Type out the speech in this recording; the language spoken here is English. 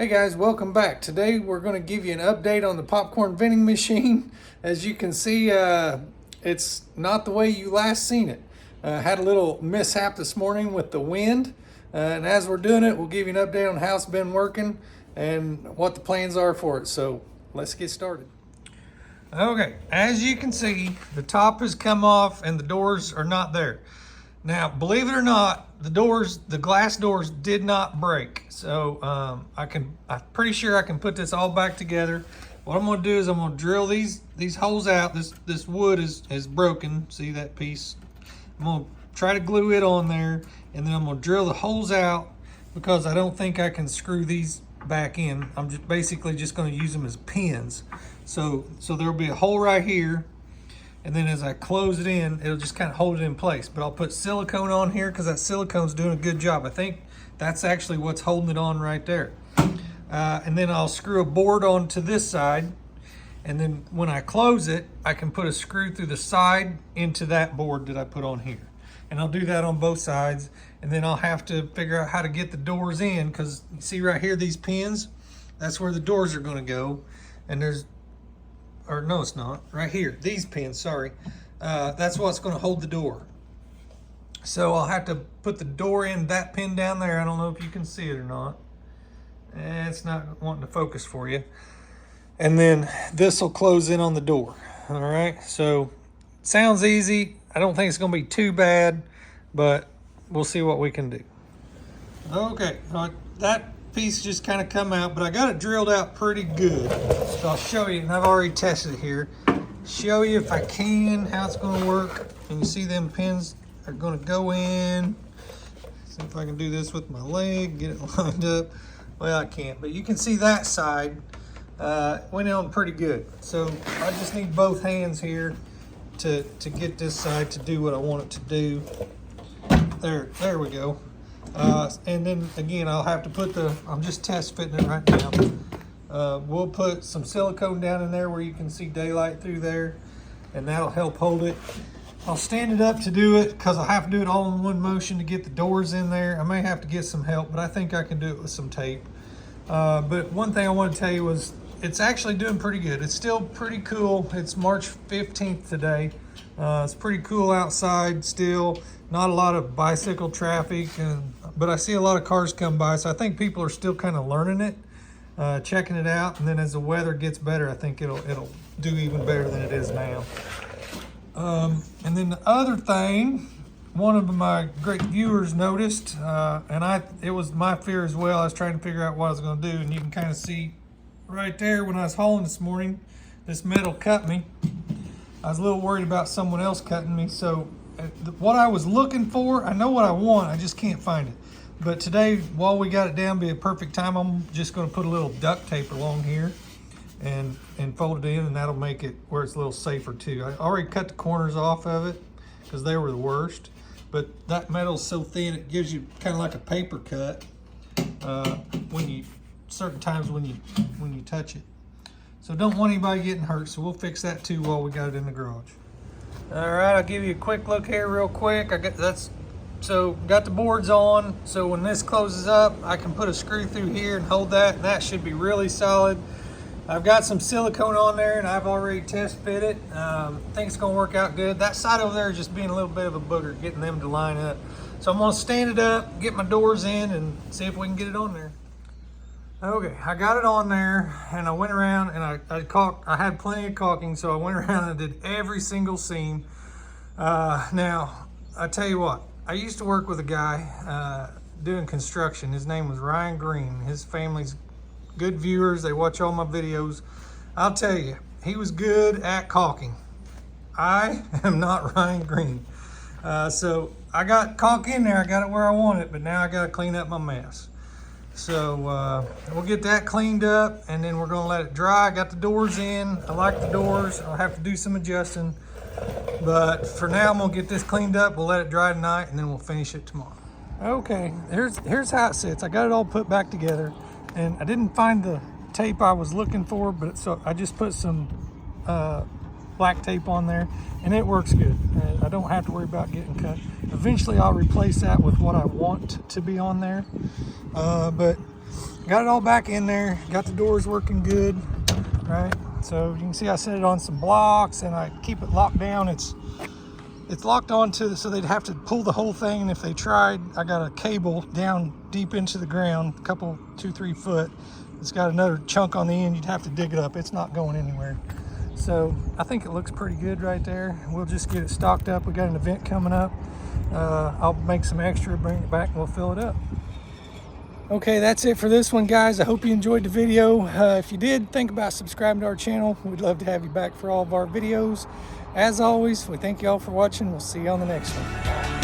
Hey guys, welcome back. Today we're going to give you an update on the popcorn vending machine. As you can see, it's not the way you last seen it. Had a little mishap this morning with the wind, and as we're doing it, we'll give you an update on how it's been working and what the plans are for it. So let's get started. Okay, as you can see, the top has come off and the doors are not there. Now, believe it or not, the glass doors did not break. So I'm pretty sure I can put this all back together. What I'm gonna do is I'm gonna drill these holes out. This wood is broken. See that piece? I'm gonna try to glue it on there, and then I'm gonna drill the holes out because I don't think I can screw these back in. I'm just basically just gonna use them as pins. So there'll be a hole right here. And then as I close it in, it'll just kind of hold it in place. But I'll put silicone on here because that silicone's doing a good job. I think that's actually what's holding it on right there. And then I'll screw a board onto this side. And then when I close it, I can put a screw through the side into that board that I put on here. And I'll do that on both sides. And then I'll have to figure out how to get the doors in, because you see right here, these pins, that's where the doors are gonna go. And no, it's not. Right here, these pins, sorry. That's what's gonna hold the door. So I'll have to put the door in, that pin down there. I don't know if you can see it or not. It's not wanting to focus for you. And then this will close in on the door. All right, so sounds easy. I don't think it's gonna be too bad, but we'll see what we can do. Okay, that piece just kind of come out, but I got it drilled out pretty good. So I'll show you, and I've already tested it here. Show you if I can how it's going to work. And you see them pins are going to go in. See if I can do this with my leg, get it lined up. Well, I can't, but you can see that side went on pretty good. So I just need both hands here to get this side to do what I want it to do. There we go. And then again, I'll have to put I'm just test fitting it right now. We'll put some silicone down in there where you can see daylight through there, and that'll help hold it. I'll stand it up to do it because I have to do it all in one motion to get the doors in there. I may have to get some help, but I think I can do it with some tape. But one thing I want to tell you was it's actually doing pretty good. It's still pretty cool. It's March 15th today. It's pretty cool outside still. Not a lot of bicycle traffic, but I see a lot of cars come by, so I think people are still kind of learning it, checking it out, and then as the weather gets better, I think it'll do even better than it is now. And then the other thing, one of my great viewers noticed, and it was my fear as well. I was trying to figure out what I was going to do, and you can kind of see right there when I was hauling this morning, this metal cut me. I was a little worried about someone else cutting me, so what I was looking for, I know what I want, I just can't find it. But today, while we got it down, be a perfect time, I'm just going to put a little duct tape along here and fold it in, and that'll make it where it's a little safer too. I already cut the corners off of it because they were the worst, but that metal's so thin it gives you kind of like a paper cut certain times when you touch it. So don't want anybody getting hurt, so we'll fix that too while we got it in the garage. All right, I'll give you a quick look here real quick. Got the boards on, so when this closes up, I can put a screw through here and hold that, and that should be really solid. I've got some silicone on there, and I've already test fit it. I think it's gonna work out good. That side over there is just being a little bit of a booger, getting them to line up. So I'm gonna stand it up, get my doors in, and see if we can get it on there. Okay, I got it on there, and I went around and I had plenty of caulking, so I went around and did every single seam. Now, I tell you what, I used to work with a guy doing construction. His name was Ryan Green. His family's good viewers. They watch all my videos. I'll tell you, he was good at caulking. I am not Ryan Green. So I got caulk in there. I got it where I want it, but now I got to clean up my mess. So we'll get that cleaned up, and then we're gonna let it dry. I got the doors in. I like the doors. I'll have to do some adjusting, but for now I'm gonna get this cleaned up. We'll let it dry tonight, and then we'll finish it tomorrow. Okay, here's how it sits. I got it all put back together, and I didn't find the tape I was looking for, but so I just put some black tape on there, and it works good. I don't have to worry about getting cut. Eventually I'll replace that with what I want to be on there, but got it all back in there. Got the doors working good, right? So you can see I set it on some blocks and I keep it locked down. It's locked onto, so they'd have to pull the whole thing, and if they tried, I got a cable down deep into the ground, a couple, 2-3 foot. It's got another chunk on the end. You'd have to dig it up. It's not going anywhere. So I think it looks pretty good right there. We'll just get it stocked up. We got an event coming up. I'll make some extra, bring it back, and we'll fill it up. Okay, that's it for this one, guys. I hope you enjoyed the video. If you did, think about subscribing to our channel. We'd love to have you back for all of our videos. As always, we thank you all for watching. We'll see you on the next one.